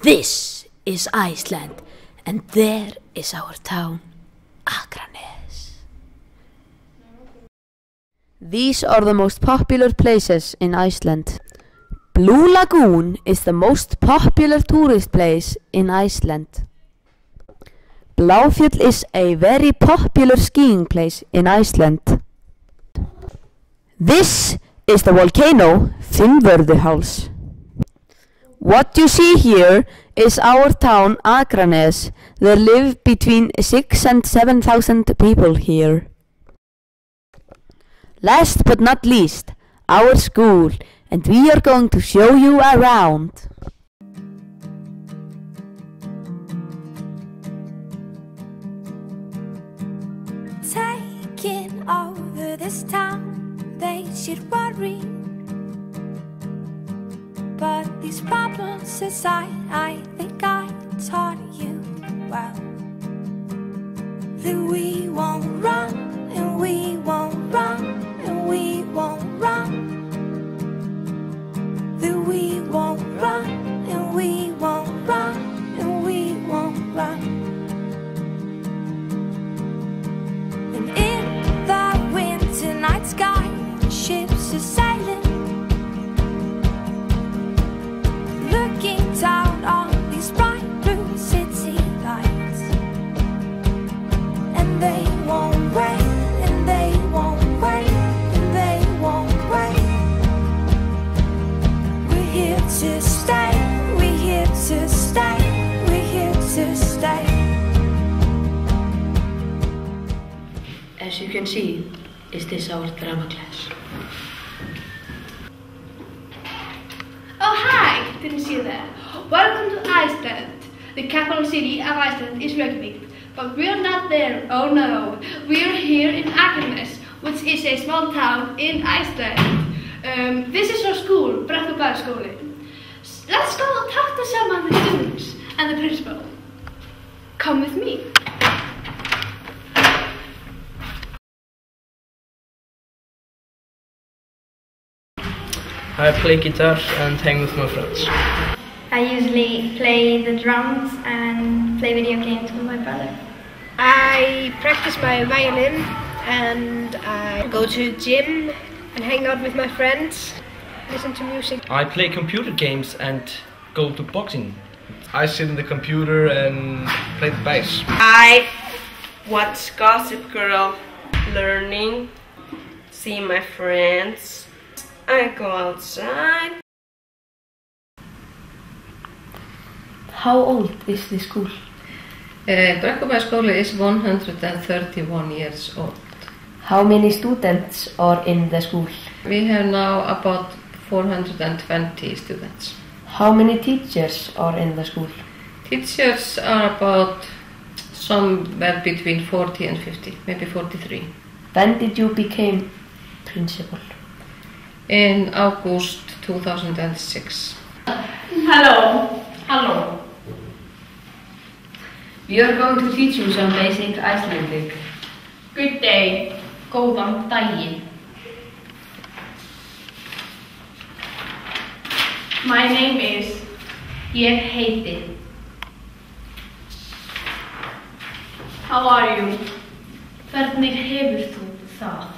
This is Iceland, and there is our town, Akranes. These are the most popular places in Iceland. Blue Lagoon is the most popular tourist place in Iceland. Bláfjöll is a very popular skiing place in Iceland. This is the volcano Fimmvörðuháls. What you see here is our town Akranes. There live between 6,000 and 7,000 people here. Last but not least, our school, and we are going to show you around. Taking over this town, they should worry. But these problems aside, I think I taught you well that we won't run, and we won't run, and we won't run. That we won't run, and we won't run, and we won't run. And in the winter night sky, ships are sailing, looking down on these bright blue city lights. And they won't wait, and they won't wait, and they won't wait. We're here to stay, we're here to stay, we're here to stay. As you can see, is this our drama class. Oh hi! Didn't see you there. Welcome to Iceland. The capital city of Iceland is Reykjavik, but we're not there. Oh no, we're here in Akranes, which is a small town in Iceland. This is our school, Brekkubæjarskóli. Let's go talk to some of the students and the principal. Come with me. I play guitar and hang with my friends. I usually play the drums and play video games with my brother. I practice my violin and I go to gym and hang out with my friends, listen to music. I play computer games and go to boxing. I sit in the computer and play the bass. I watch Gossip Girl, learning, see my friends. I go outside. How old is the school? Brekkubæjarskóli is 131 years old. How many students are in the school? We have now about 420 students. How many teachers are in the school? Teachers are about somewhere between 40 and 50, maybe 43. When did you become principal? In August 2006. Hello. Hello. We are going to teach you some basic Icelandic. Good day. Góðan daginn. My name is. Ég heiti. How are you? Hvernig hefur þú það?